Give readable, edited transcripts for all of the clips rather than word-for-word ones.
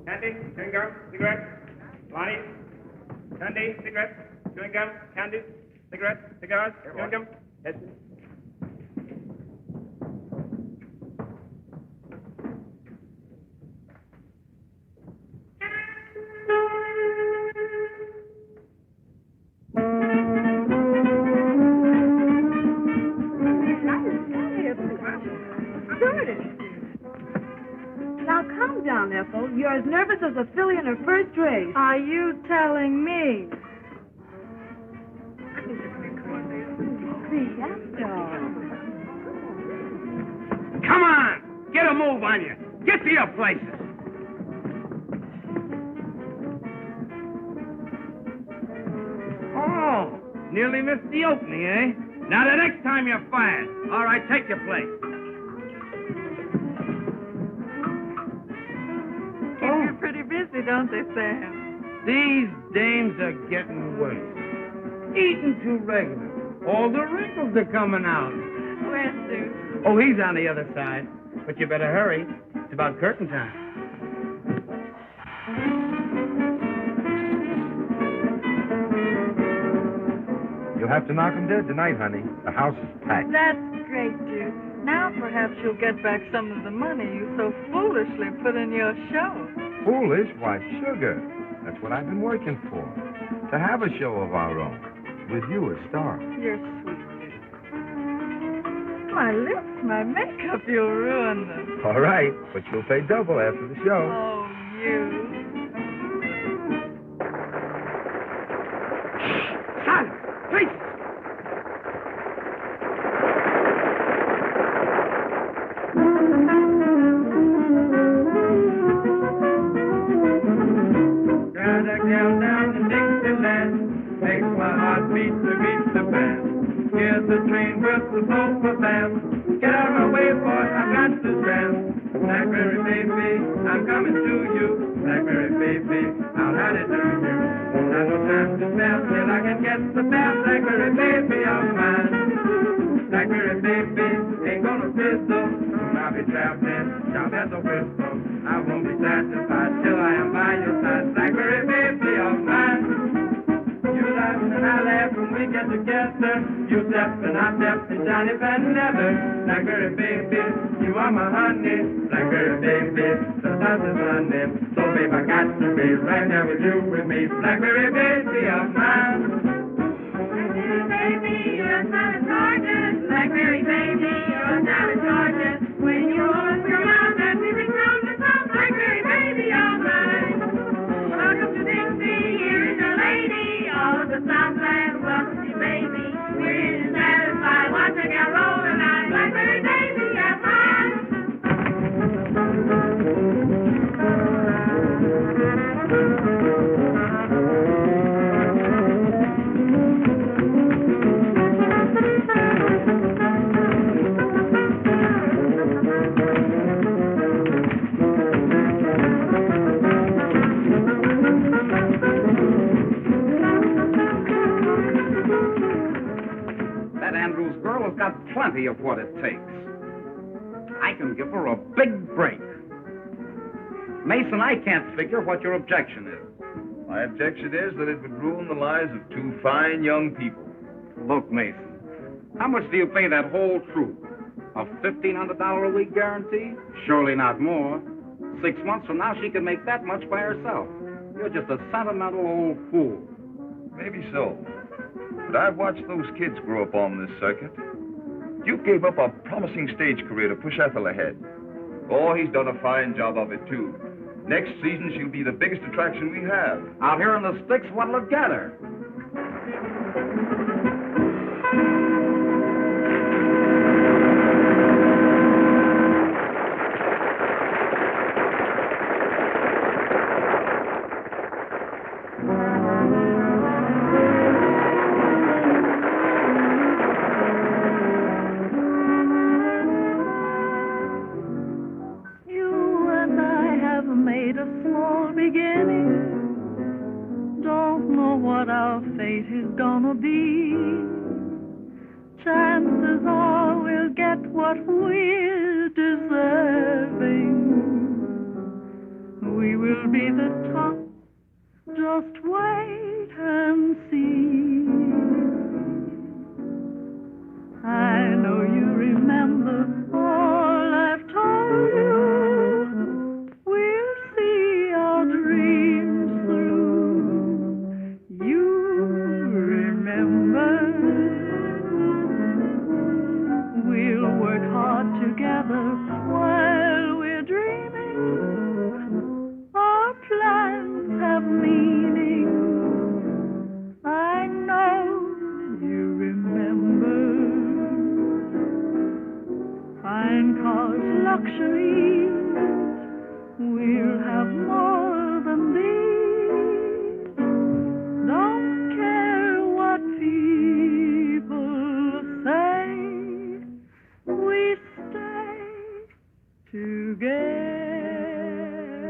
Candy, chewing gum, cigarettes. Lonnie, candy, cigarettes, chewing gum, candy, cigarettes, cigars, chewing gum. Yes. Now, calm down, Ethel. You're as nervous as a filly in her first race. Are you telling me? Come on! Get a move on you. Get to your places. Oh, nearly missed the opening, eh? Now, the next time you're fired. All right, take your place. Keep you pretty busy, don't they, Sam? These dames are getting worse. Eating too regular. All the wrinkles are coming out. Where's Sue? Oh, he's on the other side. But you better hurry. It's about curtain time. You'll have to knock 'em dead tonight, honey. The house is packed. That's great, Duke. Now perhaps you'll get back some of the money you so foolishly put in your show. Foolish? Why, sugar. That's what I've been working for. To have a show of our own. With you as star. You're sweet, Duke. My lips, my makeup, you'll ruin them. All right, but you'll pay double after the show. Oh, you. Silence! Please! Got a gal down in Dixieland, makes my heart beat to beat the band. Here's the train whistle blow for them. Get out of my way, boy, I've got to stand. Blackberry baby, I'm coming to you. Blackberry baby, I'll hide it to you. Not no time to spare till I can get the best Blackberry baby of mine. Blackberry baby, ain't gonna fizzle. I'll be traveling, sharp as a whistle. I won't be satisfied till I am by your side. Blackberry baby of mine. ride together. You step and I step in Johnny Van Leather. Blackberry baby, you are my honey. Blackberry baby, the sun is running. So babe, I got to be right there with you, with me. Blackberry baby of mine. Blackberry baby, you're not a gorgeous. Blackberry baby, you're not a gorgeous. When you open your mouth and we from the top, Blackberry baby of mine. Welcome to Dixie, here is your lady. All of the Southland welcome you, baby. We're here to satisfy. Watch a girl roll the line. Blackberry baby of mine. Got plenty of what it takes. I can give her a big break. Mason, I can't figure what your objection is. My objection is that it would ruin the lives of two fine young people. Look, Mason, how much do you pay that whole troupe? A $1,500 a week guarantee? Surely not more. 6 months from now, she can make that much by herself. You're just a sentimental old fool. Maybe so. But I've watched those kids grow up on this circuit. You gave up a promising stage career to push Ethel ahead. Oh, he's done a fine job of it, too. Next season, she'll be the biggest attraction we have. Out here in the sticks, what'll it get her?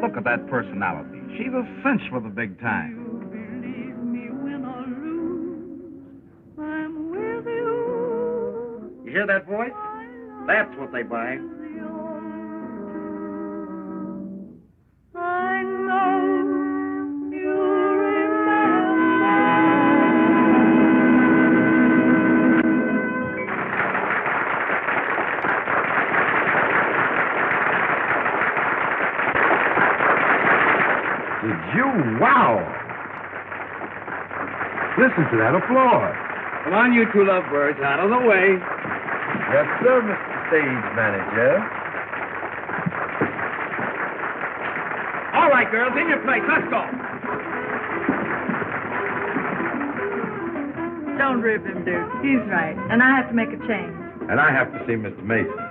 Look at that personality. She's a cinch for the big time. You believe me, win or lose, I'm with you. You hear that voice? That's what they buy. I know you Did you? Wow! Listen to that applause. Come on, you two lovebirds, out of the way. Yes, sir, Mr. Stage Manager. All right, girls, in your place. Let's go. Don't rib him, Duke. He's right. And I have to make a change. And I have to see Mr. Mason.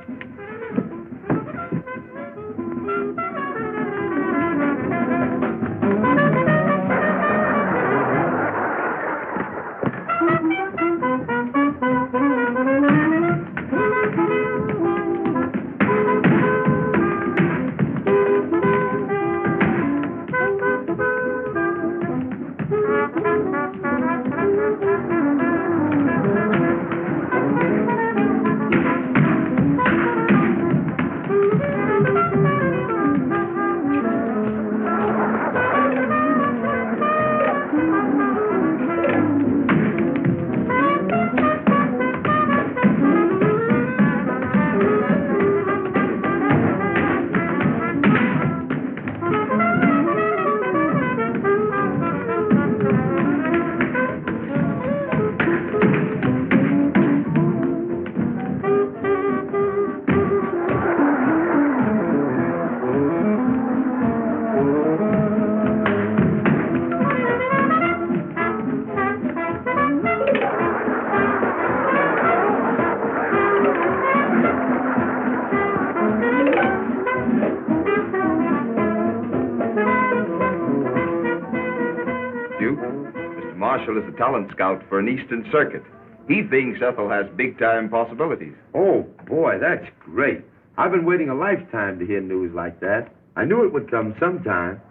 Marshall is a talent scout for an Eastern circuit. He thinks Ethel has big-time possibilities. Oh, boy, that's great. I've been waiting a lifetime to hear news like that. I knew it would come sometime.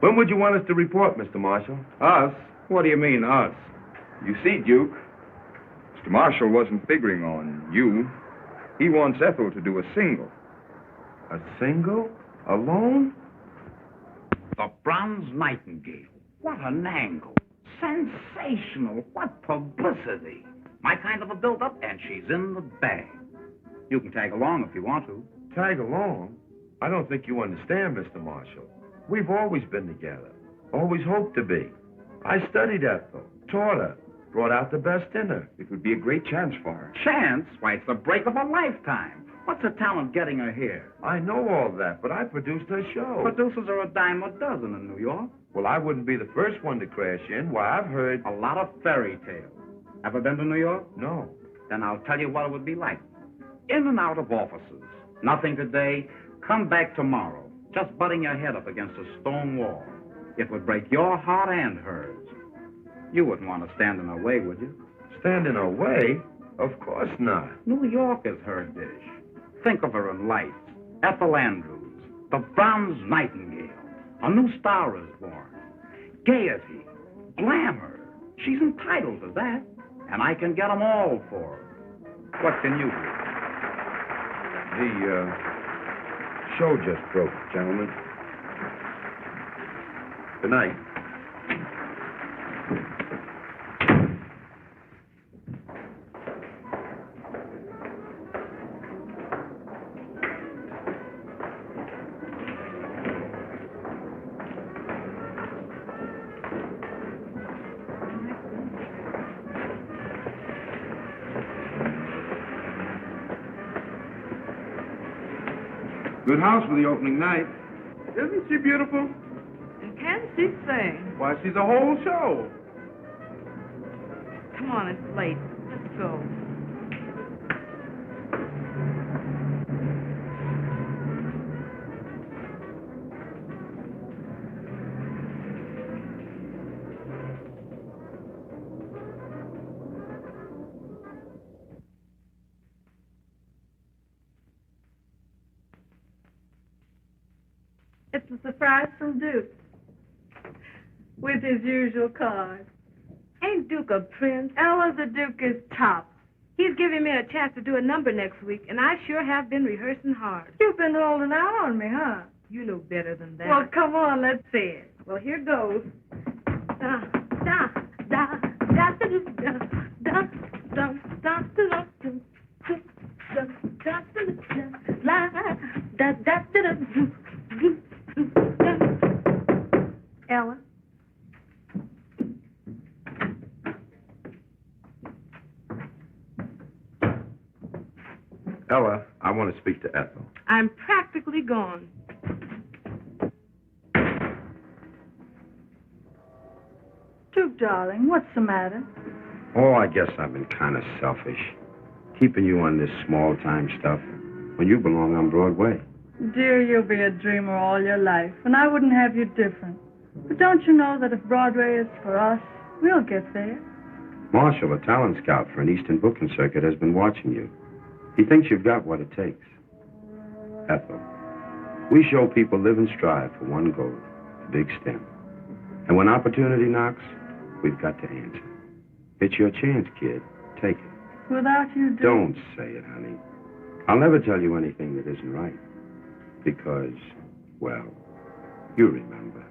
When would you want us to report, Mr. Marshall? Us? What do you mean, us? You see, Duke, Mr. Marshall wasn't figuring on you. He wants Ethel to do a single. A single? Alone? The Bronze Nightingale. What an angle. Sensational. What publicity. My kind of a build-up, and she's in the bag. You can tag along if you want to. Tag along? I don't think you understand, Mr. Marshall. We've always been together. Always hoped to be. I studied Ethel, taught her, brought out the best in her. It would be a great chance for her. Chance? Why, it's the break of a lifetime. What's a talent getting her here? I know all that, but I produced her show. Producers are a dime a dozen in New York. Well, I wouldn't be the first one to crash in. Why, I've heard... A lot of fairy tales. Ever been to New York? No. Then I'll tell you what it would be like. In and out of offices. Nothing today. Come back tomorrow. Just butting your head up against a stone wall. It would break your heart and hers. You wouldn't want to stand in her way, would you? Stand in her way? Of course not. New York is her dish. Think of her in lights. Ethel Andrews, the Bronze Nightingale. A new star is born. Gaiety, glamour. She's entitled to that. And I can get them all for her. What can you do? The show just broke, gentlemen. Good night. Good house for the opening night. Isn't she beautiful? And can she sing? Why, she's a whole show. Come on, it's late. Let's go. It's a surprise from Duke. With his usual card. Ain't Duke a prince? Ella, the Duke is top. He's giving me a chance to do a number next week, and I sure have been rehearsing hard. You've been holding out on me, huh? You know better than that. Well, come on, let's see it. Well, here goes. Da da da da da da da da da da Ella? Ella, I want to speak to Ethel. I'm practically gone. Duke, darling, what's the matter? Oh, I guess I've been kind of selfish. Keeping you on this small-time stuff when you belong on Broadway. Dear, you'll be a dreamer all your life, and I wouldn't have you different. But don't you know that if Broadway is for us, we'll get there? Marshall, a talent scout for an Eastern booking circuit, has been watching you. He thinks you've got what it takes. Ethel, we show people live and strive for one goal, the big stem. And when opportunity knocks, we've got to answer. It's your chance, kid. Take it. Without you, Duke... Don't say it, honey. I'll never tell you anything that isn't right. Because, well, you remember.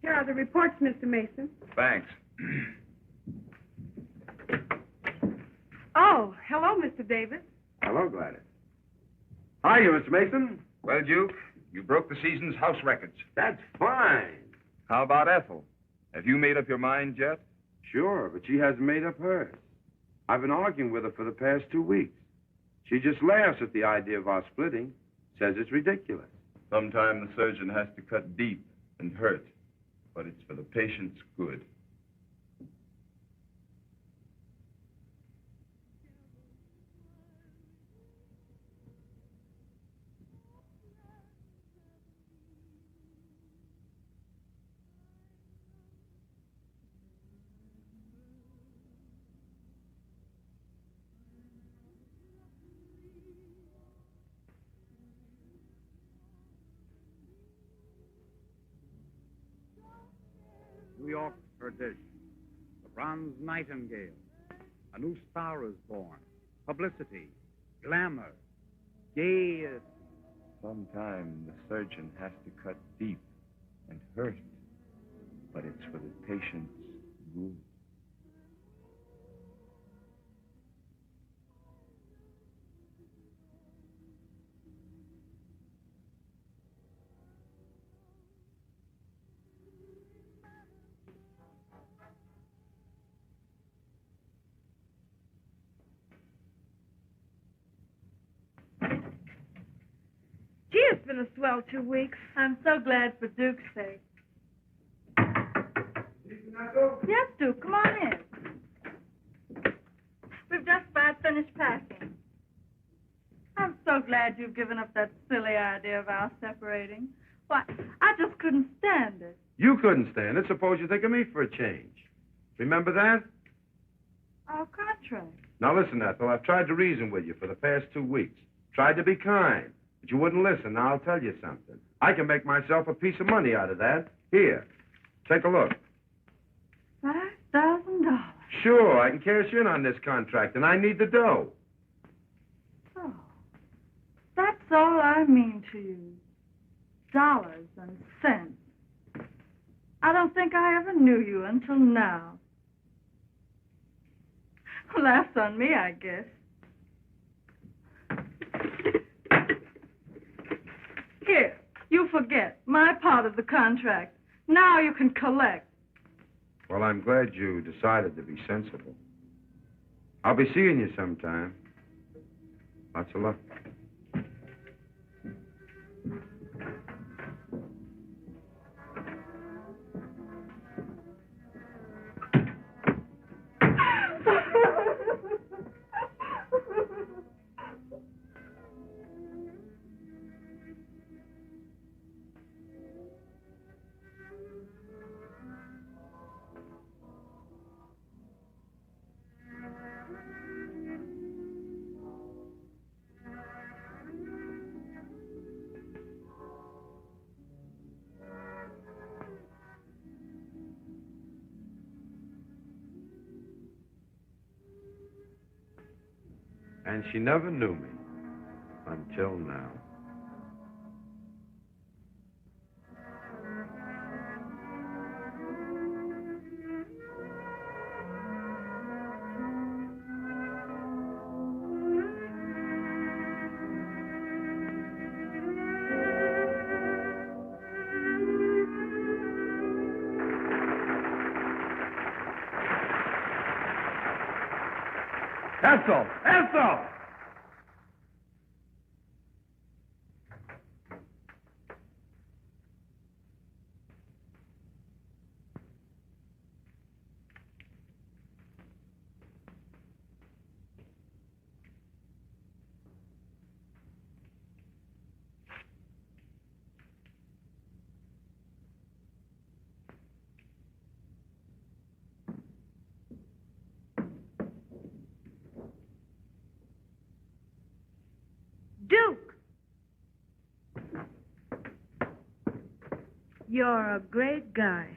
Here are the reports, Mr. Mason. Thanks. Oh, hello, Mr. Davis. Hello, Gladys. How are you, Mr. Mason? Well, Duke, you broke the season's house records. That's fine. How about Ethel? Have you made up your mind yet? Sure, but she hasn't made up hers. I've been arguing with her for the past 2 weeks. She just laughs at the idea of our splitting, says it's ridiculous. Sometimes the surgeon has to cut deep and hurt, but it's for the patient's good. New York's perdition. The bronze nightingale. A new star is born. Publicity. Glamour. Gaiety. Sometimes the surgeon has to cut deep and hurt, but it's for the patient's good. Gee, it's been a swell 2 weeks. I'm so glad for Duke's sake. Yes, Duke, come on in. We've just about finished packing. I'm so glad you've given up that silly idea of our separating. Why, I just couldn't stand it. You couldn't stand it. Suppose you think of me for a change. Remember that? Our contract. Now listen, Ethel, I've tried to reason with you for the past 2 weeks. Tried to be kind, but you wouldn't listen. Now I'll tell you something. I can make myself a piece of money out of that. Here, take a look. $5,000. Sure, I can cash in on this contract, and I need the dough. So, that's all I mean to you. Dollars and cents. I don't think I ever knew you until now. Laughs on me, I guess. Here, you forget my part of the contract. Now you can collect. Well, I'm glad you decided to be sensible. I'll be seeing you sometime. Lots of luck. And she never knew me until now. Ethel! Ethel! Duke! You're a great guy.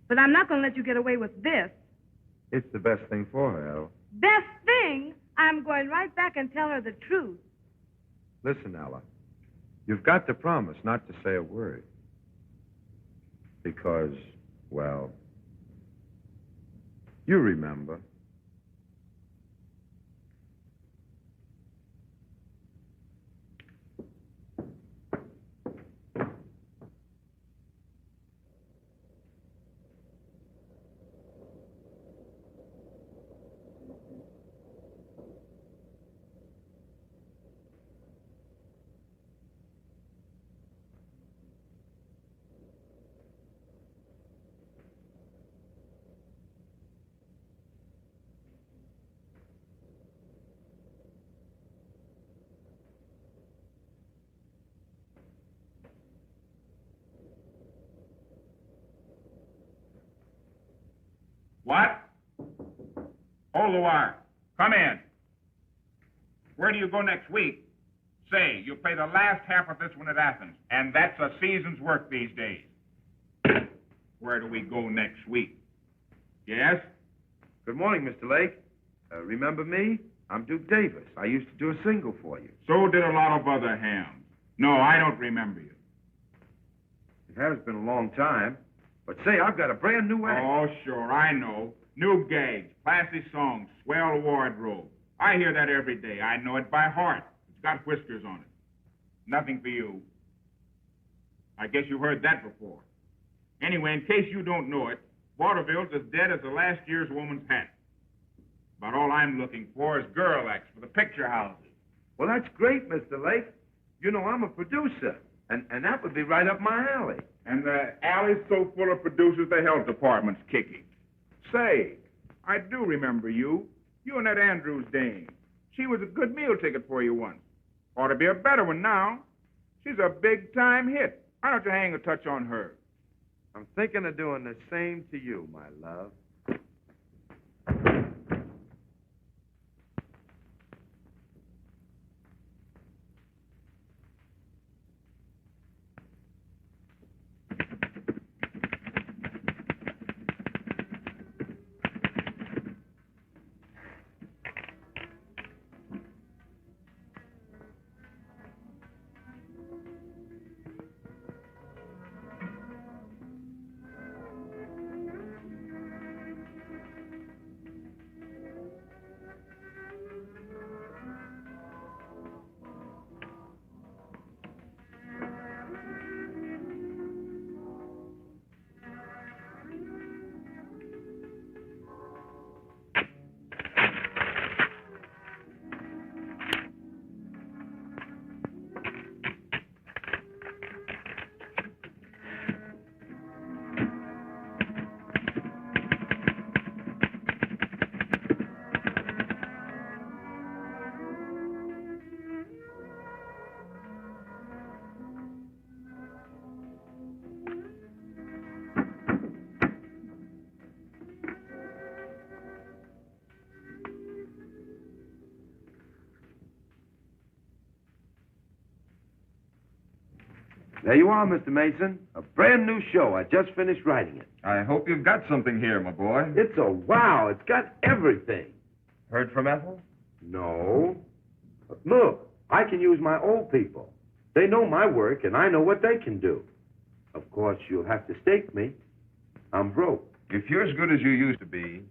But I'm not going to let you get away with this. It's the best thing for her, Ella. Best thing, I'm going right back and tell her the truth. Listen, Ella. You've got to promise not to say a word. Because, well, you remember. What? Hold the wire. Come in. Where do you go next week? Say, you play the last half of this one at Athens, and that's a season's work these days. Where do we go next week? Yes? Good morning, Mr. Lake. Remember me? I'm Duke Davis. I used to do a single for you. So did a lot of other hams. No, I don't remember you. It has been a long time. But say, I've got a brand new act. Oh, sure, I know. New gags, classy songs, swell wardrobe. I hear that every day. I know it by heart. It's got whiskers on it. Nothing for you. I guess you've heard that before. Anyway, in case you don't know it, Waterville's as dead as the last year's woman's hat. About all I'm looking for is girl acts for the picture houses. Well, that's great, Mr. Lake. You know, I'm a producer, and that would be right up my alley. And the alley's so full of producers, the health department's kicking. Say, I do remember you. You and that Andrews dame. She was a good meal ticket for you once. Ought to be a better one now. She's a big-time hit. Why don't you hang a touch on her? I'm thinking of doing the same to you, my love. There you are, Mr. Mason. A brand new show. I just finished writing it. I hope you've got something here, my boy. It's a wow. It's got everything. Heard from Ethel? No. But look, I can use my old people. They know my work, and I know what they can do. Of course, you'll have to stake me. I'm broke. If you're as good as you used to be,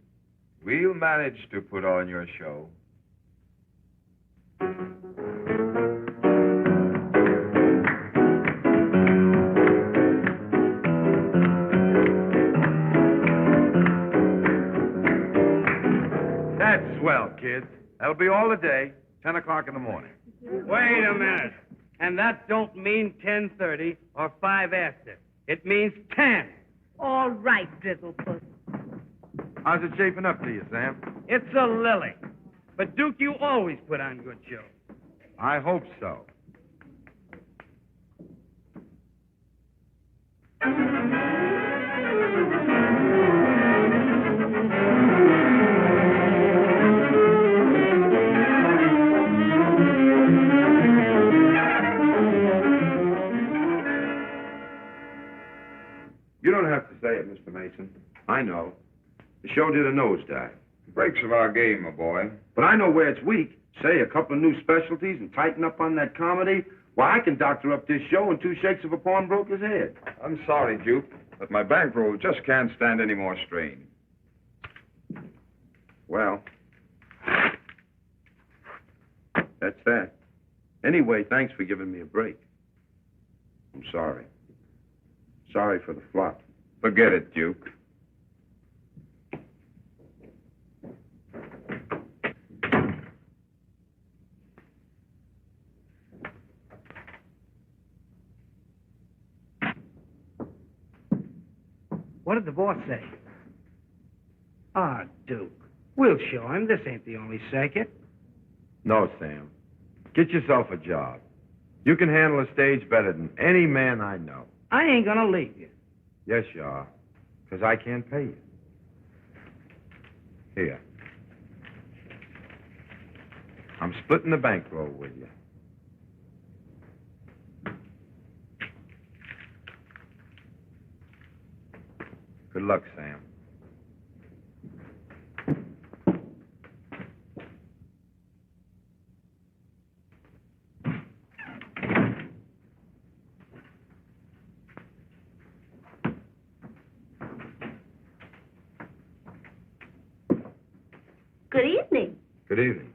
we'll manage to put on your show. That's swell, kids. That'll be all the day, 10 o'clock in the morning. Wait a minute. And that don't mean 10:30 or 5 after. It means 10. All right, Drizzlepuss. How's it shaping up to you, Sam? It's a lily. But, Duke, you always put on good shows. I hope so. You don't have to say it, Mr. Mason. I know. The show did a nosedive. Breaks of our game, my boy. But I know where it's weak. Say a couple of new specialties and tighten up on that comedy. Why, I can doctor up this show in 2 shakes of a pawnbroker's head. I'm sorry, Duke, but my bankroll just can't stand any more strain. Well, that's that. Anyway, thanks for giving me a break. I'm sorry. Sorry for the flop. Forget it, Duke. What did the boss say? Ah, Duke. We'll show him. This ain't the only circuit. No, Sam. Get yourself a job. You can handle a stage better than any man I know. I ain't gonna leave you. Yes, you are. Because I can't pay you. Here. I'm splitting the bankroll with you. Good luck, Sam. Good evening. Good evening.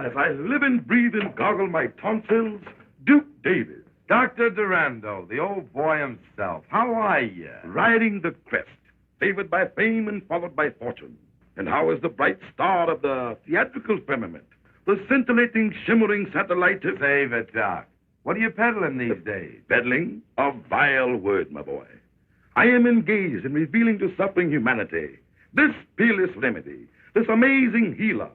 As I live and breathe and goggle my tonsils, Duke Davis. Dr. Durando, the old boy himself. How are you? Riding the crest, favored by fame and followed by fortune. And how is the bright star of the theatrical firmament, the scintillating, shimmering satellite? Save it, Doc. What are you peddling these days? Peddling? A vile word, my boy. I am engaged in revealing to suffering humanity this peerless remedy, this amazing healer,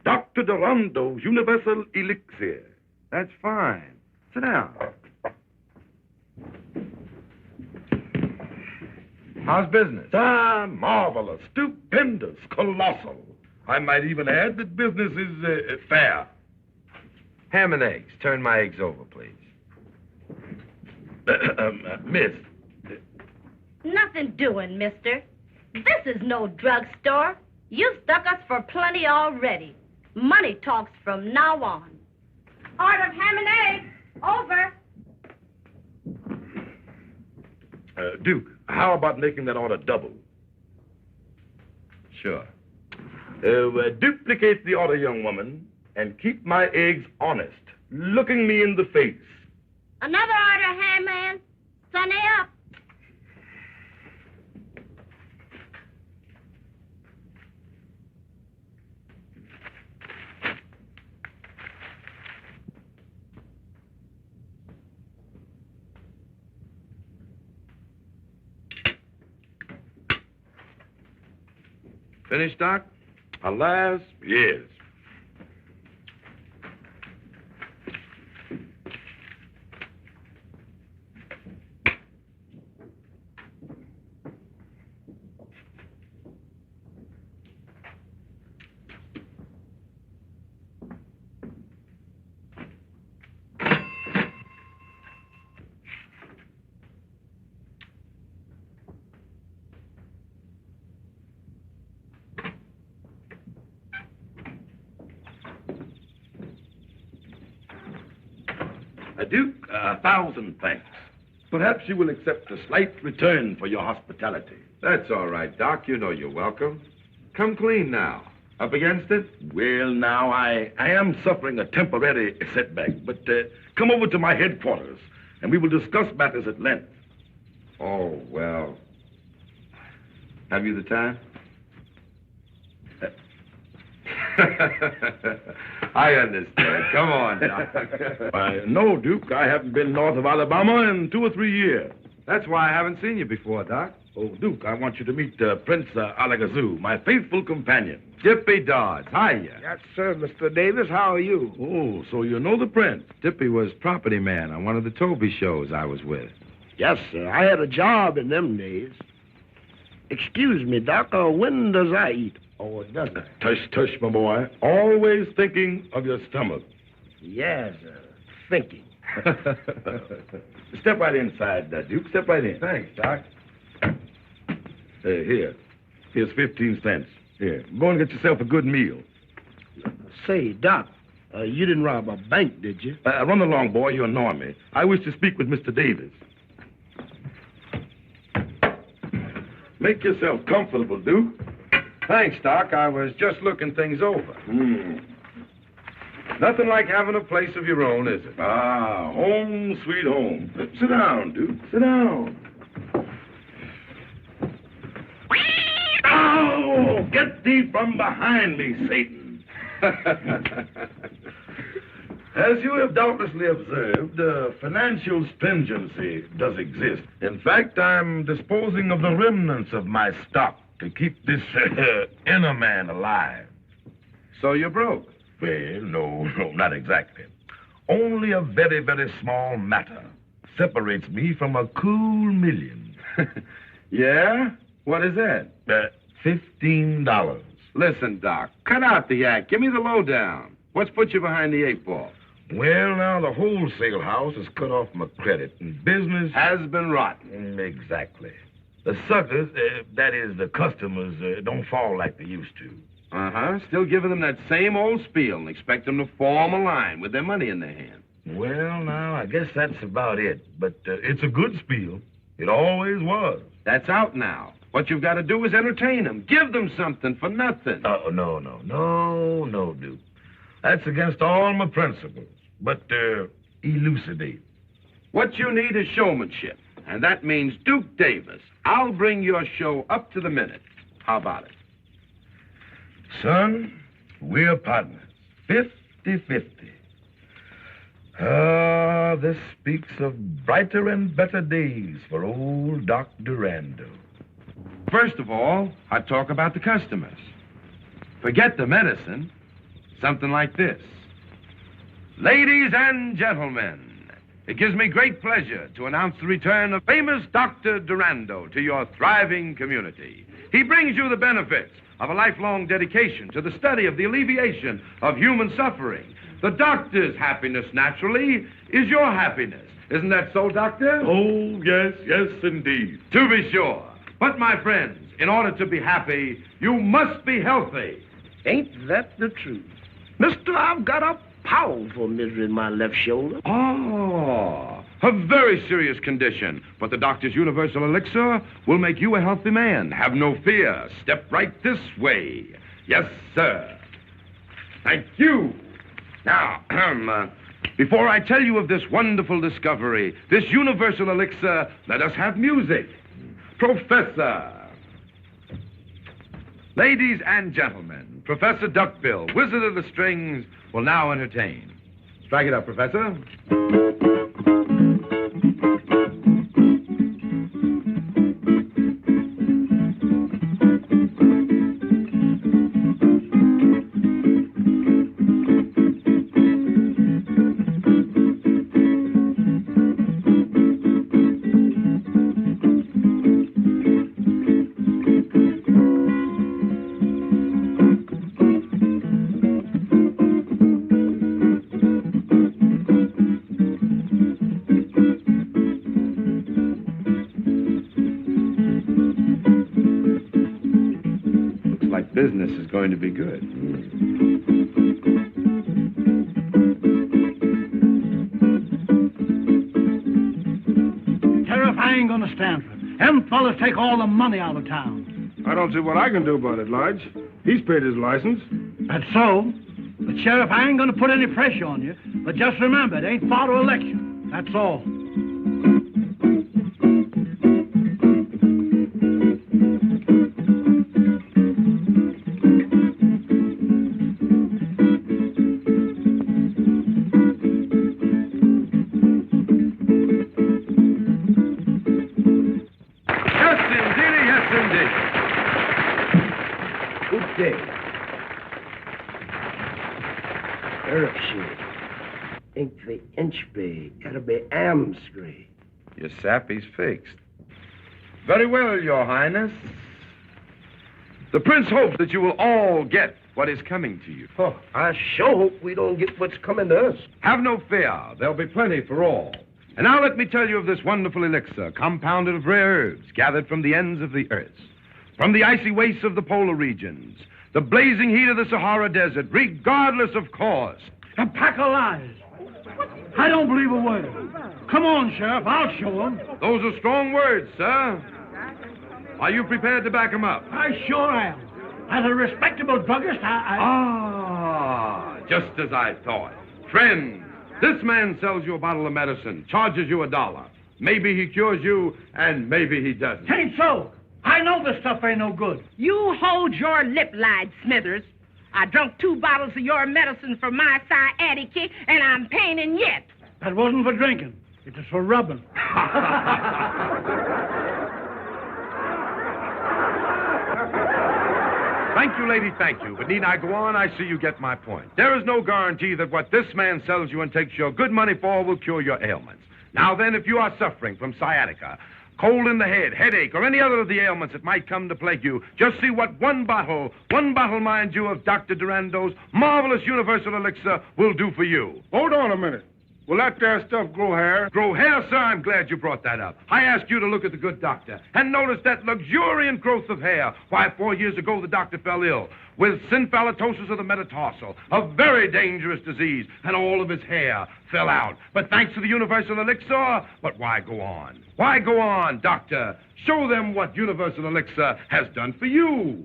Dr. Durando's universal elixir. That's fine. Sit down. How's business? Marvelous, stupendous, colossal. I might even add that business is fair. Ham and eggs. Turn my eggs over, please. Miss. Nothing doing, mister. This is no drugstore. You've stuck us for plenty already. Money talks from now on. Order of ham and eggs. Over. Duke, how about making that order double? Sure. Duplicate the order, young woman, and keep my eggs honest, looking me in the face. Another order, ham man. Sunny up. Finished, Doc? Alas, yes. Duke, 1,000 thanks. Perhaps you will accept a slight return for your hospitality. That's all right, Doc. You know you're welcome. Come clean now. Up against it? Well, now, I am suffering a temporary setback, but come over to my headquarters, and we will discuss matters at length. Oh, well. Have you the time? I understand. Come on, Doc. No, Duke. I haven't been north of Alabama in 2 or 3 years. That's why I haven't seen you before, Doc. Oh, Duke, I want you to meet Prince Alakazoo, my faithful companion. Dippy Dodds. Hiya. Yes, sir, Mr. Davis. How are you? Oh, so you know the prince. Dippy was property man on one of the Toby shows I was with. Yes, sir. I had a job in them days. Excuse me, Doc, when does I eat? Or does I? Tush, tush, my boy. Always thinking of your stomach. Yes, thinking. Step right inside, Duke. Step right in. Thanks, Doc. Here. Here's 15 cents. Here. Go and get yourself a good meal. Say, Doc, you didn't rob a bank, did you? Run along, boy. You annoy me. I wish to speak with Mr. Davis. Make yourself comfortable, Duke. Thanks, Doc. I was just looking things over. Nothing like having a place of your own, is it? Ah, home, sweet home. Sit down, Duke. Sit down. Oh, get thee from behind me, Satan. As you have doubtlessly observed, financial stringency does exist. In fact, I'm disposing of the remnants of my stock to keep this inner man alive. So you're broke? Well, no, not exactly. Only a very, very small matter separates me from a cool million. Yeah? What is that? $15. Listen, Doc, cut out the act. Give me the lowdown. What's put you behind the 8 ball? Well, now, the wholesale house has cut off my credit, and business has been rotten. Exactly. The suckers, that is, the customers, don't fall like they used to. Uh-huh. Still giving them that same old spiel and expect them to form a line with their money in their hand. Well, now, I guess that's about it. But it's a good spiel. It always was. That's out now. What you've got to do is entertain them. Give them something for nothing. Oh, no, Duke. That's against all my principles. But elucidate. What you need is showmanship. And that means Duke Davis. I'll bring your show up to the minute. How about it? Son, we're partners. 50-50. Ah, this speaks of brighter and better days for old Doc Durando. First of all, I talk about the customers. Forget the medicine. Something like this. Ladies and gentlemen, it gives me great pleasure to announce the return of famous Dr. Durando to your thriving community. He brings you the benefits of a lifelong dedication to the study of the alleviation of human suffering. The doctor's happiness, naturally, is your happiness. Isn't that so, Doctor? Oh, yes, indeed. To be sure. But, my friends, in order to be happy, you must be healthy. Ain't that the truth? Mister, I've got a powerful misery in my left shoulder. Oh, a very serious condition. But the doctor's universal elixir will make you a healthy man. Have no fear. Step right this way. Yes, sir. Thank you. Now, before I tell you of this wonderful discovery, this universal elixir, let us have music. Professor. Ladies and gentlemen, Professor Duckbill, Wizard of the Strings, will now entertain. Strike it up, Professor. Business is going to be good. Sheriff, I ain't gonna stand for it. Them fellas take all the money out of town. I don't see what I can do about it, Lodge. He's paid his license. That's so. But, Sheriff, I ain't gonna put any pressure on you. But just remember, it ain't far to election. That's all. Gotta be Amsbury. Your sappy's fixed. Very well, Your Highness. The Prince hopes that you will all get what is coming to you. Oh, I sure hope we don't get what's coming to us. Have no fear. There'll be plenty for all. And now let me tell you of this wonderful elixir, compounded of rare herbs gathered from the ends of the earth, from the icy wastes of the polar regions, the blazing heat of the Sahara Desert, regardless of cost. A pack of lies. I don't believe a word. Come on, Sheriff, I'll show them. Those are strong words, sir. Are you prepared to back them up? I sure am. As a respectable druggist, just as I thought. Friends, this man sells you a bottle of medicine, charges you $1. Maybe he cures you, and maybe he doesn't. Tain't so. I know this stuff ain't no good. You hold your lip, lied Smithers. I drunk 2 bottles of your medicine for my sciatica, and I'm paining yet. That wasn't for drinking. It was for rubbing. Thank you, lady, thank you. But need I go on? I see you get my point. There is no guarantee that what this man sells you and takes your good money for will cure your ailments. Now then, if you are suffering from sciatica, cold in the head, headache, or any other of the ailments that might come to plague you, just see what one bottle, mind you, of Dr. Durando's marvelous universal elixir will do for you. Hold on a minute. Will that there stuff grow hair? Grow hair, sir? I'm glad you brought that up. I asked you to look at the good doctor and notice that luxuriant growth of hair. Why, 4 years ago, the doctor fell ill with synphallatosis of the metatarsal, a very dangerous disease, and all of his hair fell out. But thanks to the universal elixir, but why go on? Why go on, doctor? Show them what universal elixir has done for you.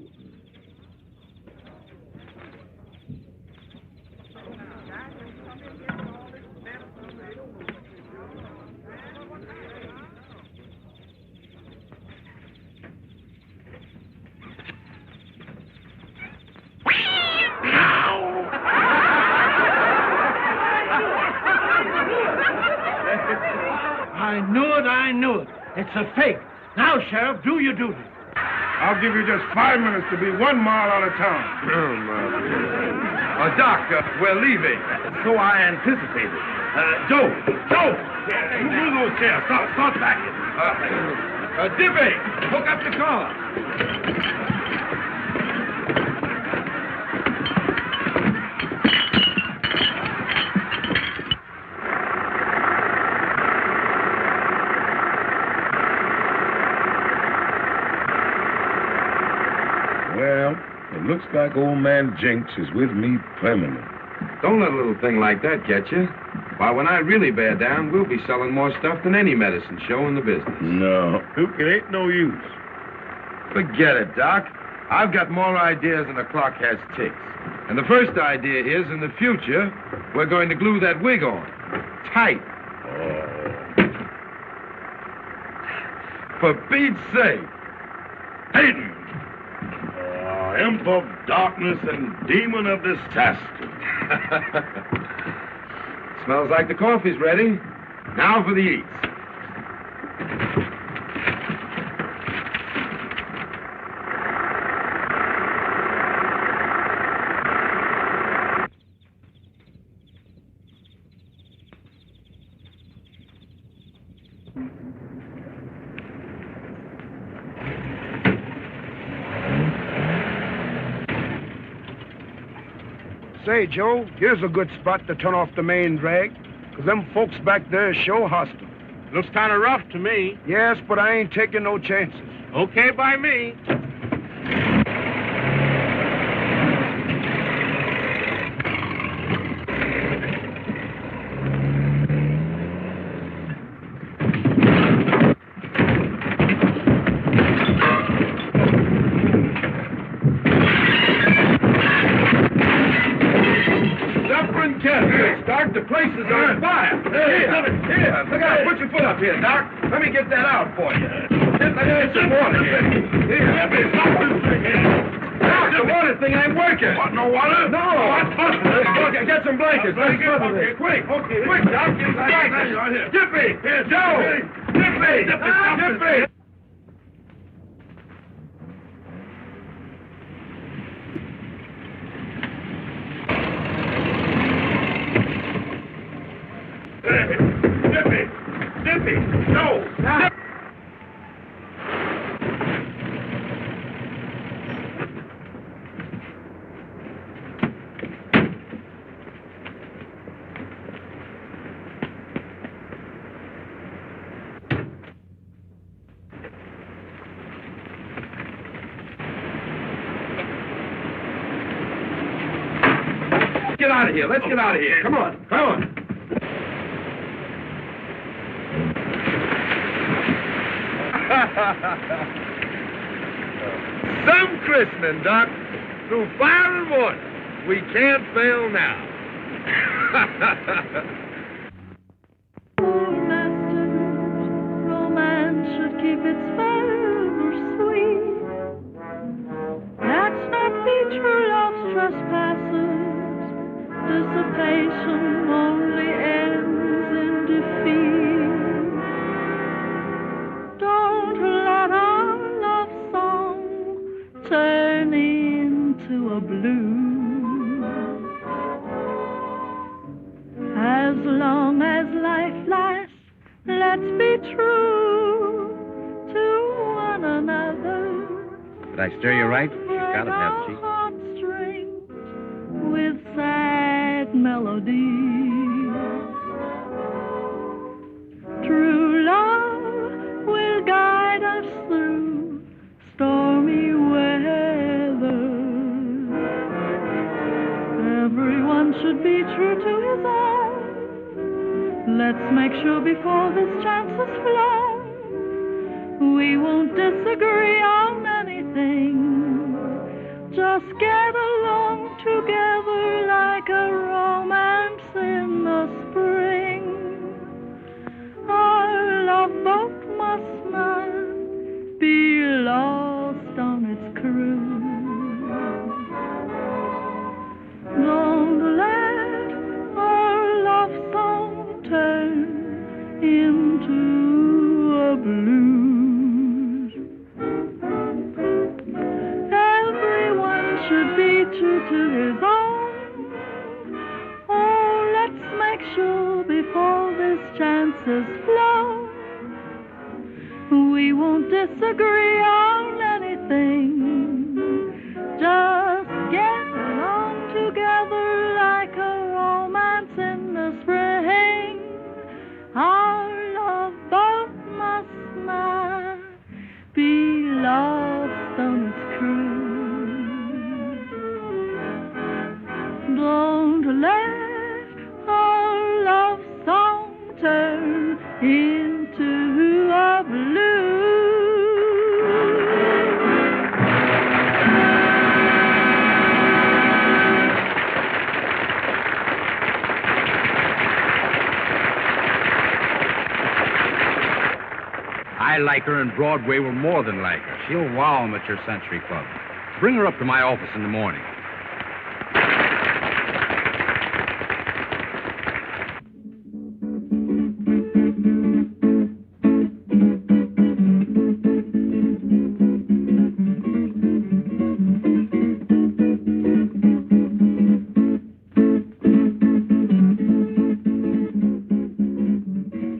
I knew it. It's a fake. Now, Sheriff, do your duty. I'll give you just 5 minutes to be 1 mile out of town. Doc, we're leaving. So I anticipated. Joe! You move those chairs. Start backing. Dippy, hook up the car. Well, it looks like old man Jinx is with me permanent. Don't let a little thing like that get you. Why, when I really bear down, we'll be selling more stuff than any medicine show in the business. No, it ain't no use. Forget it, Doc. I've got more ideas than the clock has ticks. And the first idea is, in the future, we're going to glue that wig on. Tight. For Pete's sake. Hayden! Imp of darkness and demon of disaster. Smells like the coffee's ready. Now for the eats. Say, Joe, here's a good spot to turn off the main drag, 'cause them folks back there show hostile. Looks kind of rough to me. Yes, but I ain't taking no chances. Okay by me. The place is on fire. Here, look out. Put your foot up here, Doc. Let me get that out for you. Let me get some water here. Here, stop this thing here. Doc, the water thing ain't working. What, no water? No. Okay, get some blankets. Let's cover this. Quick, Doc. Get blankets. Dippy. Here, Joe. Dippy. Dippy. Dippy! No! Get out of here. Let's get out of here. Come on. Some christening, Doc. Through fire and water. We can't fail now. Romance should keep its fervor sweet. That's not be true love's trespasses. Dissipation only ends in defeat. Don't let our love song turn into a blues. As long as life lasts, let's be true to one another. Did I stir you right? She's got it, hasn't she? Heartstrings with sad melodies. True love will guide us through stormy weather. Everyone should be true to his own. Let's make sure before this chance has flown, we won't disagree on anything. Just get along together like a romance in the spring. Our love boat must not be lost on its cruise. Don't let our love song turn into a blues. Everyone should be true to his own. Oh, let's make sure before this chance is flown, we won't disagree on anything. Just get along together like a romance in the spring. Our love boat must not be lost on its cruise. Don't let our love song turn into a blues. I like her, and Broadway will more than like her. She'll wow 'em at your Century Club. Bring her up to my office in the morning.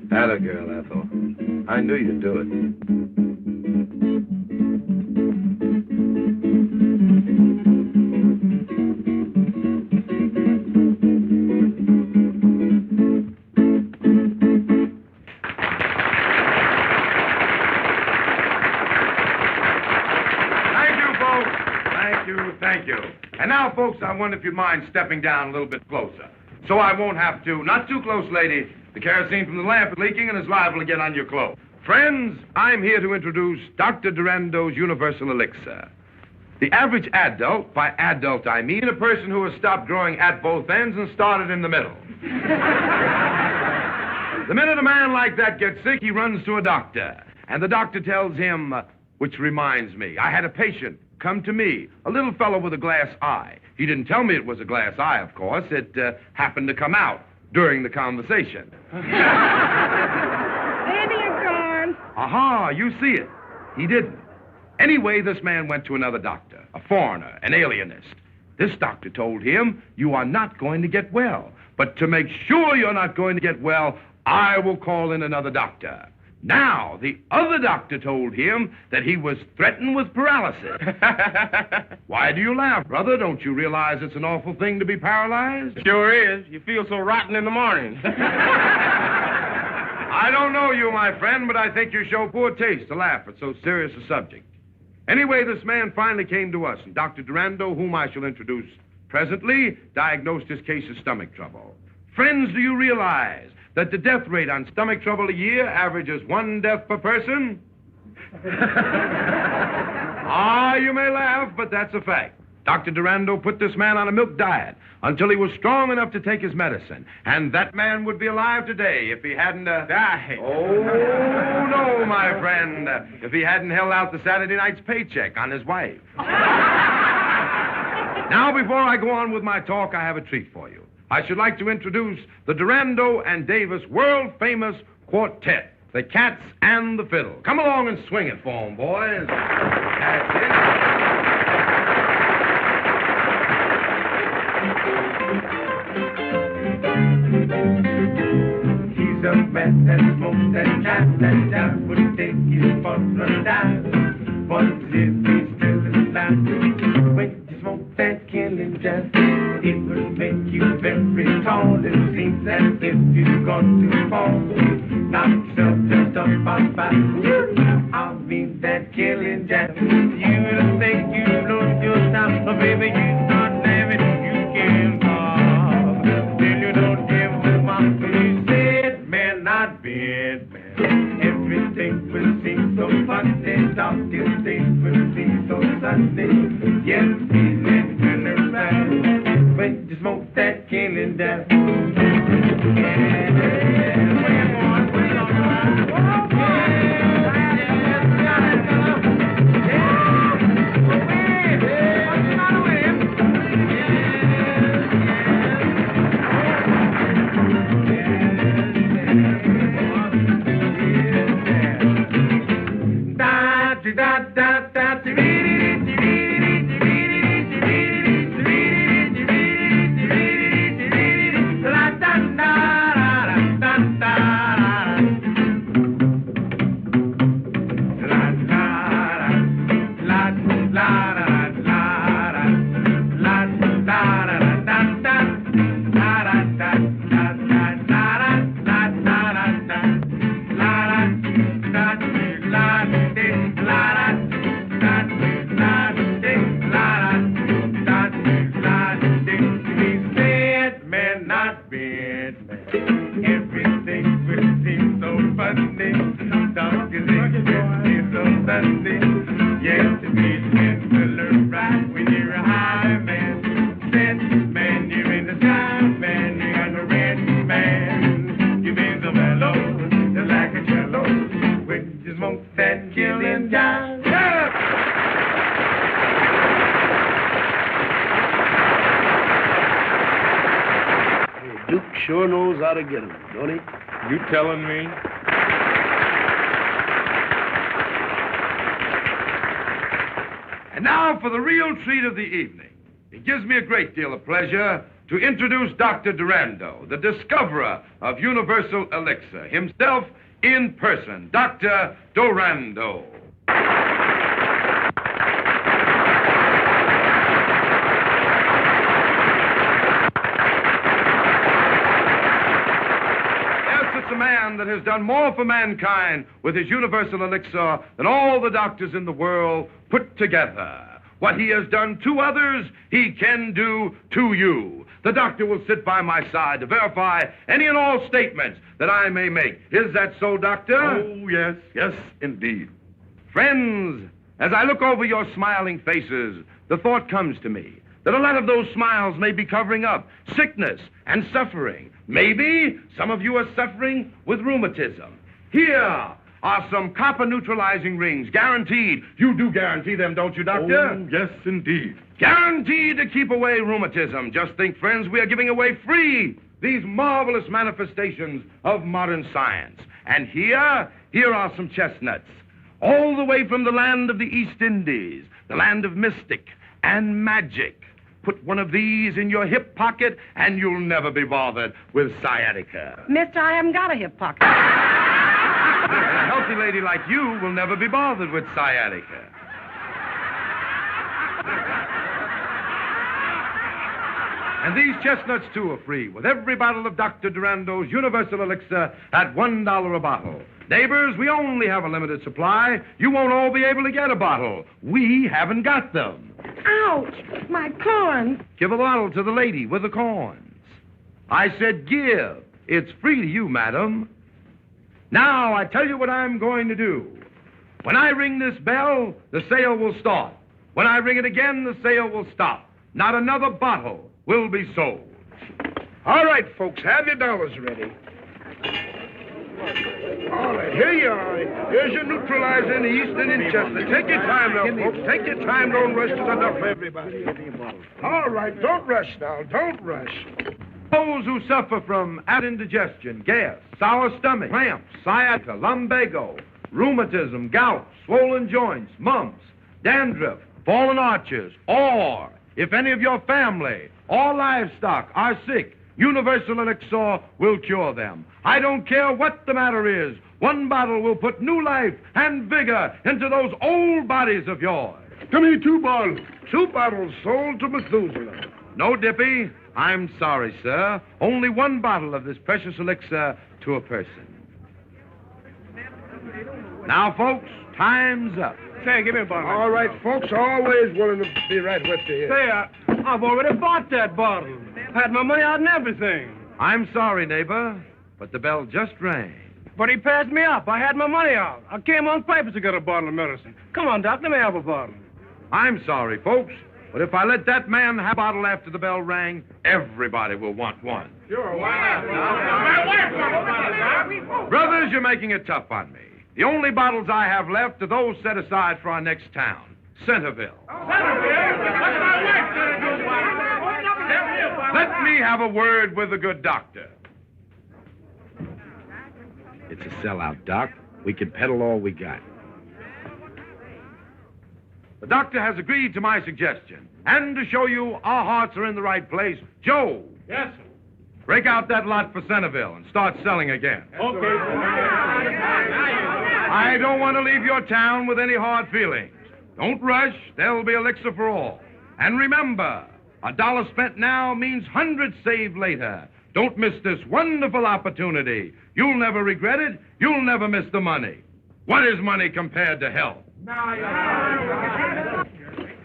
Atta girl, Ethel. I knew you'd do it. Thank you. And now, folks, I wonder if you'd mind stepping down a little bit closer. So I won't have to. Not too close, lady. The kerosene from the lamp is leaking and is liable to get on your clothes. Friends, I'm here to introduce Dr. Durando's Universal Elixir. The average adult, by adult I mean a person who has stopped growing at both ends and started in the middle. The minute a man like that gets sick, he runs to a doctor. And the doctor tells him, which reminds me, I had a patient come to me, a little fellow with a glass eye. He didn't tell me it was a glass eye, of course. It happened to come out during the conversation. Baby, it's gone. Aha, you see it. He didn't. Anyway, this man went to another doctor, a foreigner, an alienist. This doctor told him, you are not going to get well. But to make sure you're not going to get well, I will call in another doctor. Now, the other doctor told him that he was threatened with paralysis. Why do you laugh, brother? Don't you realize it's an awful thing to be paralyzed? Sure is. You feel so rotten in the morning. I don't know you, my friend, but I think you show poor taste to laugh at so serious a subject. Anyway, this man finally came to us, and Dr. Durando, whom I shall introduce presently, diagnosed his case of stomach trouble. Friends, do you realize that the death rate on stomach trouble a year averages 1 death per person? Ah, you may laugh, but that's a fact. Dr. Durando put this man on a milk diet until he was strong enough to take his medicine. And that man would be alive today if he hadn't... Died. Oh, no, my friend. If he hadn't held out the Saturday night's paycheck on his wife. Now, before I go on with my talk, I have a treat for you. I should like to introduce the Durando and Davis world-famous quartet, the Cats and the Fiddle. Come along and swing it for 'em, boys. That's it. He's a man that smokes that jive would take his for a dive. But if he's still alive, when you smoke that killing jive, it will make you very tall. It seems as if you've gone too far. Knock yourself just up on by. I mean that killing jive. You will think you blow your top, but baby, you start laughing. You can't talk. Then you don't give a fuck. You said, man, not bad, man. Everything will seem so funny. Darkest days will seem so sunny. Yes, feeling really right. When you smoke that killing jive. Sure knows how to get 'em, don't he? You telling me? And now for the real treat of the evening. It gives me a great deal of pleasure to introduce Dr. Durando, the discoverer of universal elixir, himself in person, Dr. Durando. It's a man that has done more for mankind with his universal elixir than all the doctors in the world put together. What he has done to others, he can do to you. The doctor will sit by my side to verify any and all statements that I may make. Is that so, Doctor? Oh, yes, yes, indeed. Friends, as I look over your smiling faces, the thought comes to me that a lot of those smiles may be covering up sickness and suffering. Maybe some of you are suffering with rheumatism. Here are some copper neutralizing rings, guaranteed. You do guarantee them, don't you, Doctor? Oh, yes, indeed. Guaranteed to keep away rheumatism. Just think, friends, we are giving away free these marvelous manifestations of modern science. And here are some chestnuts, all the way from the land of the East Indies, the land of mystic and magic. Put one of these in your hip pocket, and you'll never be bothered with sciatica. Mister, I haven't got a hip pocket. And a healthy lady like you will never be bothered with sciatica. And these chestnuts, too, are free with every bottle of Dr. Durando's Universal Elixir at $1 a bottle. Neighbors, we only have a limited supply. You won't all be able to get a bottle. We haven't got them. Ouch, my corn. Give a bottle to the lady with the corns. I said give. It's free to you, madam. Now, I tell you what I'm going to do. When I ring this bell, the sale will start. When I ring it again, the sale will stop. Not another bottle will be sold. All right, folks, have your dollars ready. All right, here you are. Here's your neutralizer in the Eastern and Chester. Take your time now, folks. Take your time. Don't rush. There's enough for everybody. All right, don't rush now. Don't rush. Those who suffer from indigestion, gas, sour stomach, cramps, sciatica, lumbago, rheumatism, gout, swollen joints, mumps, dandruff, fallen arches, or if any of your family or livestock are sick, Universal Elixir will cure them. I don't care what the matter is. One bottle will put new life and vigor into those old bodies of yours. Come here, 2 bottles. 2 bottles sold to Methuselah. No, Dippy. I'm sorry, sir. Only 1 bottle of this precious elixir to a person. Now, folks, time's up. Say, give me a bottle. All right, folks, always willing to be right with you. Say, I've already bought that bottle. Had my money out and everything. I'm sorry, neighbor, but the bell just rang. But he passed me up. I had my money out. I came on purpose to get a bottle of medicine. Come on, Doc, let me have a bottle. I'm sorry, folks, but if I let that man have a bottle after the bell rang, everybody will want one. Sure, why not? Brothers, you're making it tough on me. The only bottles I have left are those set aside for our next town, Centerville. Let me have a word with the good doctor. It's a sellout, Doc. We can peddle all we got. The doctor has agreed to my suggestion. And to show you our hearts are in the right place, Joe. Yes, sir. Break out that lot for Centerville and start selling again. Okay. I don't want to leave your town with any hard feelings. Don't rush. There'll be elixir for all. And remember, $1 spent now means hundreds saved later. Don't miss this wonderful opportunity. You'll never regret it. You'll never miss the money. What is money compared to health?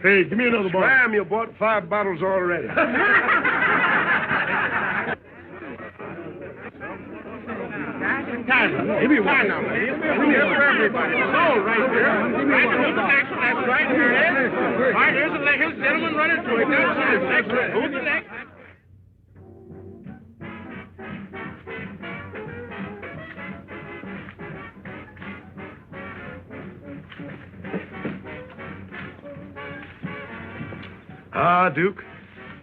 Hey, give me another bottle. Scram, you bought 5 bottles already. Give me one now. Give me for everybody. Sold right there. Right, who's the next? That's right, here it is. All right, here's the gentleman running through it. That's it. Who's the next? Ah, Duke,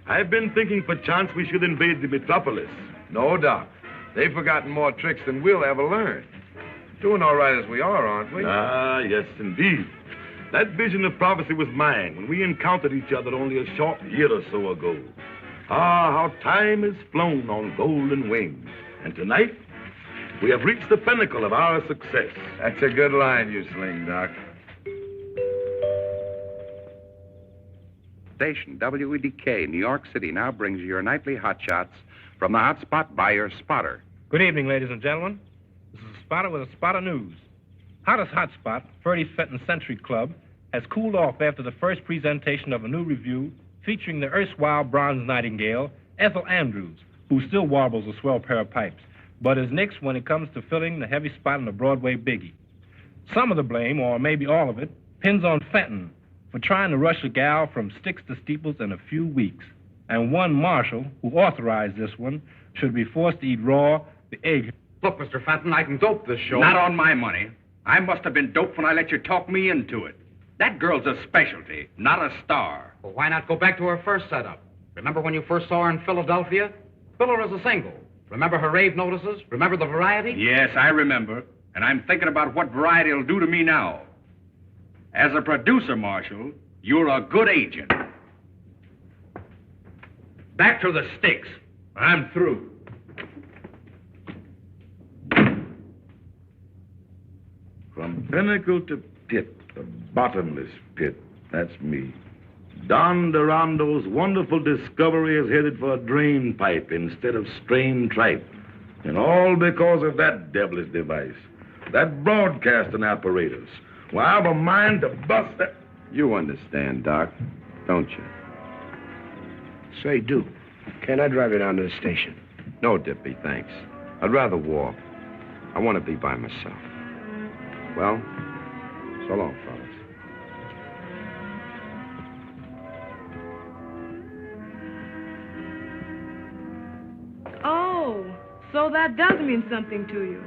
I've been thinking perchance we should invade the metropolis. No, Doc. They've forgotten more tricks than we'll ever learn. Doing all right as we are, aren't we? Ah, yes, indeed. That vision of prophecy was mine when we encountered each other only a short year or so ago. Ah, how time has flown on golden wings. And tonight, we have reached the pinnacle of our success. That's a good line you sling, Doc. Station WEDK, New York City, now brings you your nightly hot shots from the hot spot by your spotter. Good evening, ladies and gentlemen. This is a spotter with a spot of news. Hottest hot spot, 35th Century Club, has cooled off after the first presentation of a new review featuring the erstwhile bronze nightingale, Ethel Andrews, who still warbles a swell pair of pipes, but is nixed when it comes to filling the heavy spot in the Broadway biggie. Some of the blame, or maybe all of it, pins on Fenton for trying to rush a gal from sticks to steeples in a few weeks. And one marshal, who authorized this one, should be forced to eat raw the egg. Look, Mr. Fenton, I can dope this show. Not on my money. I must have been doped when I let you talk me into it. That girl's a specialty, not a star. Well, why not go back to her first setup? Remember when you first saw her in Philadelphia? Fill her as a single. Remember her rave notices? Remember the variety? Yes, I remember. And I'm thinking about what variety will do to me now. As a producer, Marshal, you're a good agent. Back to the sticks. I'm through. From pinnacle to pit, the bottomless pit, that's me. Don Durando's wonderful discovery is headed for a drain pipe instead of strained tripe. And all because of that devilish device, that broadcasting apparatus. Well, I've a mind to bust that. You understand, Doc, don't you? Say, Duke, can I drive you down to the station? No, Dippy, thanks. I'd rather walk. I want to be by myself. Well, so long, fellas. Oh, so that does mean something to you.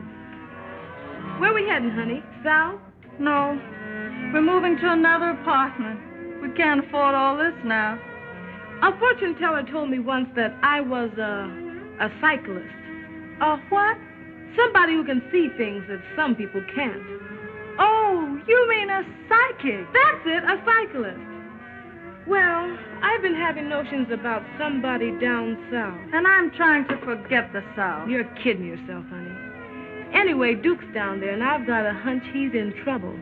Where we heading, honey? South? No. We're moving to another apartment. We can't afford all this now. A fortune teller told me once that I was a cyclist. A what? Somebody who can see things that some people can't. Oh, you mean a psychic? That's it, a cyclist. Well, I've been having notions about somebody down south. And I'm trying to forget the South. You're kidding yourself, honey. Anyway, Duke's down there, and I've got a hunch he's in trouble.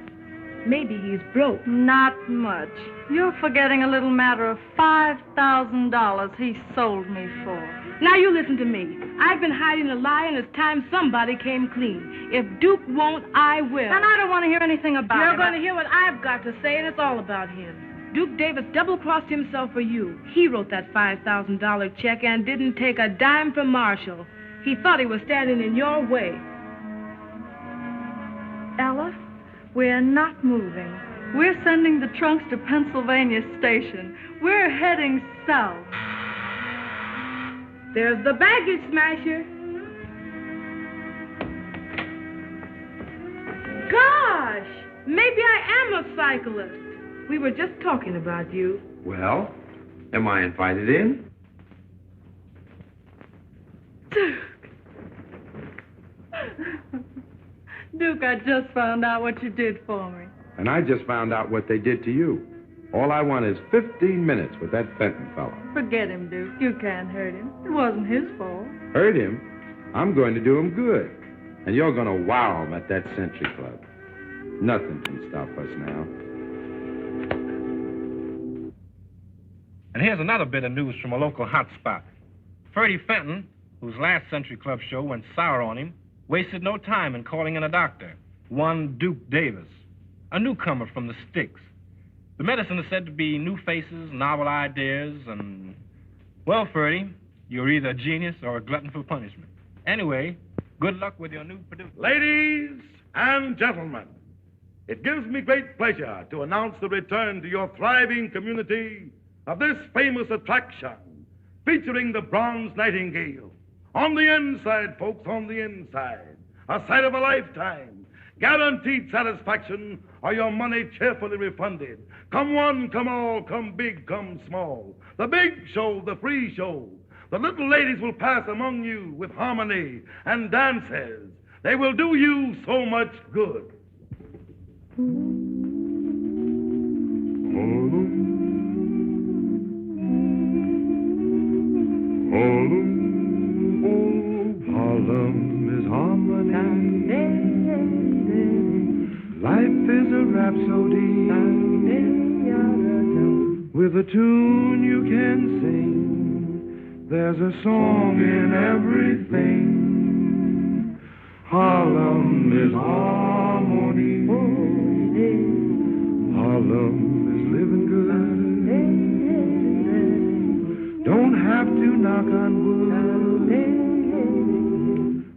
Maybe he's broke. Not much. You're forgetting a little matter of $5,000 he sold me for. Now you listen to me. I've been hiding a lie, and it's time somebody came clean. If Duke won't, I will. And I don't want to hear anything about it. You're going to hear what I've got to say, and it's all about him. Duke Davis double-crossed himself for you. He wrote that $5,000 check and didn't take a dime from Marshall. He thought he was standing in your way. Ella, we're not moving. We're sending the trunks to Pennsylvania Station. We're heading south. There's the baggage smasher. Gosh, maybe I am a cyclist. We were just talking about you. Well, am I invited in? Duke, I just found out what you did for me. And I just found out what they did to you. All I want is 15 minutes with that Fenton fellow. Forget him, Duke. You can't hurt him. It wasn't his fault. Hurt him? I'm going to do him good. And you're going to wow him at that Century Club. Nothing can stop us now. And here's another bit of news from a local hotspot. Ferdy Fenton, whose last Century Club show went sour on him, wasted no time in calling in a doctor, one Duke Davis, a newcomer from the sticks. The medicine is said to be new faces, novel ideas, and... Well, Ferdy, you're either a genius or a glutton for punishment. Anyway, good luck with your new producer. Ladies and gentlemen, it gives me great pleasure to announce the return to your thriving community of this famous attraction, featuring the Bronze Nightingale. On the inside, folks, on the inside. A sight of a lifetime. Guaranteed satisfaction or your money cheerfully refunded. Come one, come all, come big, come small. The big show, the free show. The little ladies will pass among you with harmony and dances. They will do you so much good. Harlem is harmony. Life is a rhapsody. With a tune you can sing. There's a song in everything. Harlem is harmony. Harlem is living good. Don't have to knock on wood.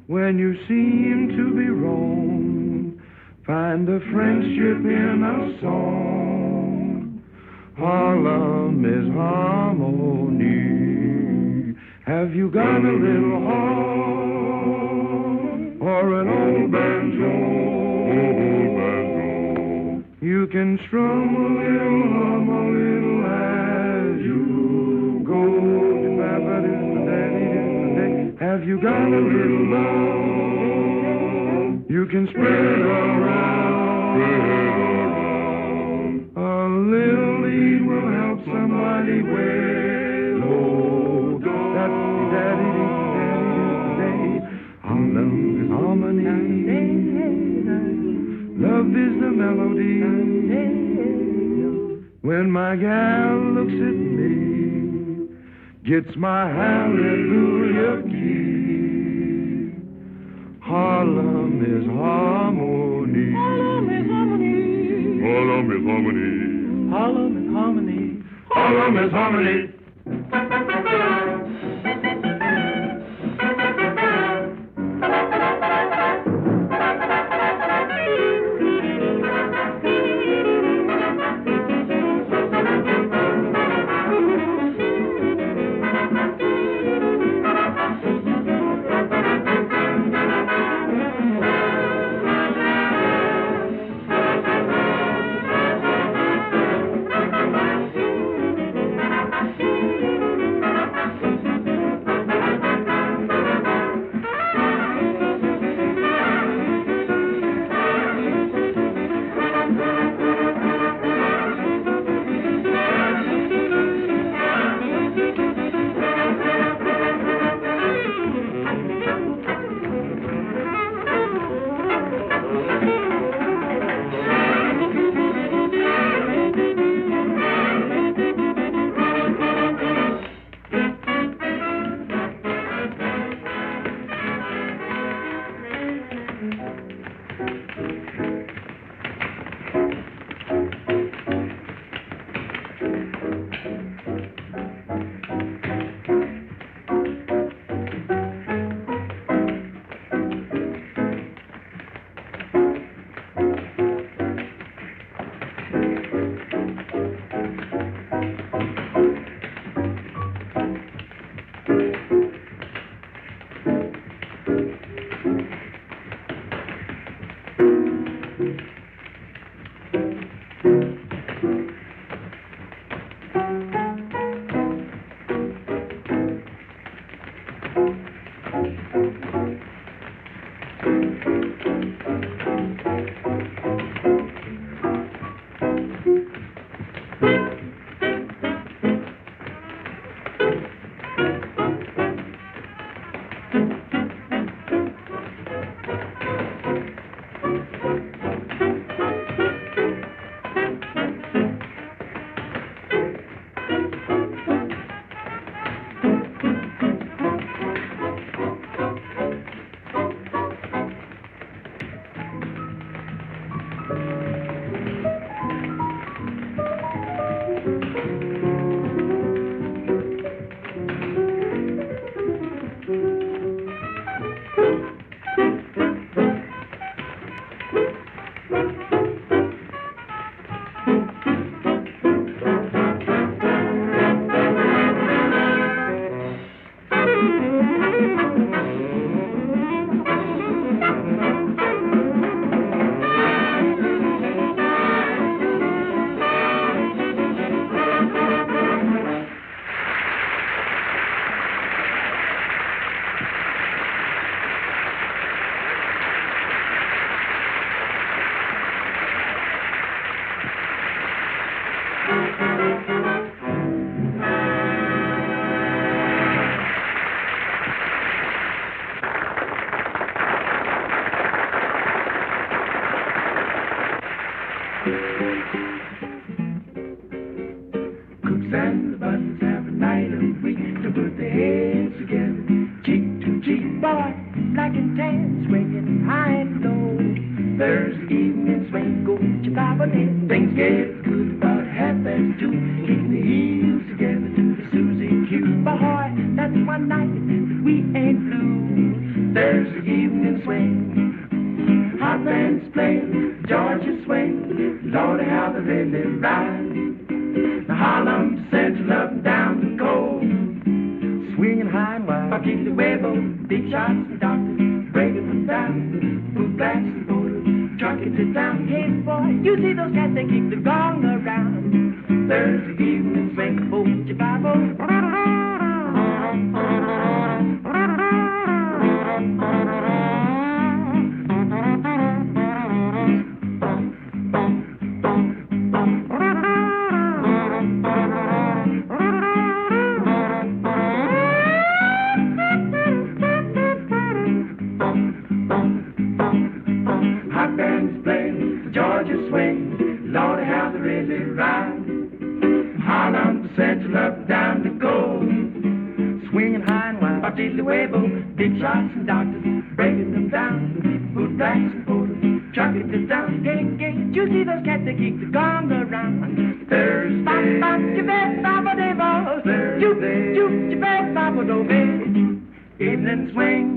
When you seem to be wrong, find a friendship in a song. Harlem is harmony. Have you got a little horn or an old banjo? You can strum a little, hum a little as you go. Have you got a little love? You can spread around. A little lead will help somebody way low. Harlem is harmony. Love is the melody. When my gal looks at me, gets my hallelujah key. Harlem is harmony. Harlem is harmony. Harlem is harmony. Harlem is harmony. Harlem is harmony. and the buttons have a night of week to put their heads together. Cheek to cheek, boy, black and tan, swinging high and low. Thursday evening swing, go get your Bible in. Things get good about 2:30, keeping the heels together to the Susie Q. Boy, that's one night we ain't blue. Thursday evening swing, hot bands playing, Georgia swing. Lordy, how they really ride. The Harlem Central up and down the coast, swinging high and wide. Paquita Huevo, big shots and doctors, breaking them down. Boot blacks and borders, trucking to town. Hey boy, you see those cats that kick the gong around. Thursday evening swing, hold your Bible. Central up and down the coast, swinging high and wide. Paquita Huevo, big shots and doctors, breaking them down. Boot blacks and borders, trucking to town. Hey, you see those cats that keep the gong around. Thursday, bop, you bet, bop, they ball. Thursday, you bet, bop, do be. Evening swing.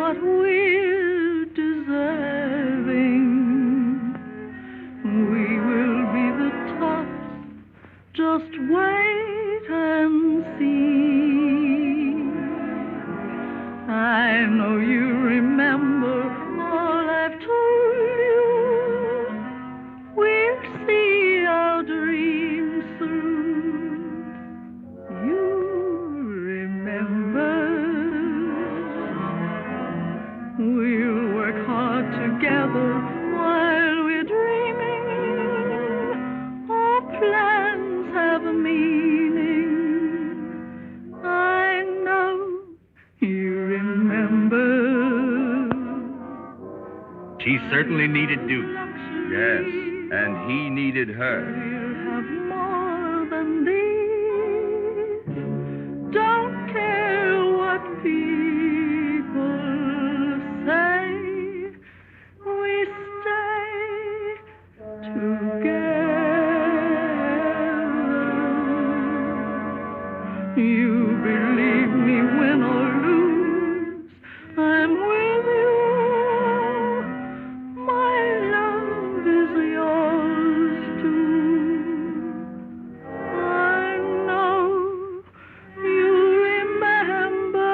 what we're deserving. We will be the tops, just wait and see. I know you remember all I've told you. We'll see our dreams through. You remember. We'll work hard together while we're dreaming. Our plans have a meaning. I know you remember. She certainly needed Duke. Yes, and he needed her. We'll have more than these. Don't care what people say. We stay together. You believe me, win or lose, I'm with you. My love is yours too. I know you remember.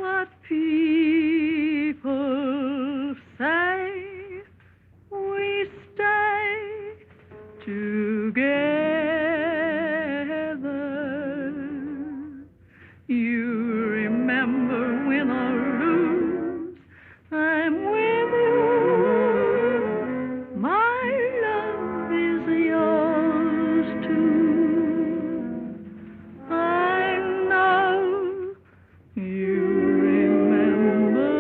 What people say, we stay together. You remember, win or lose, I'm with you. My love is yours too. I know you remember.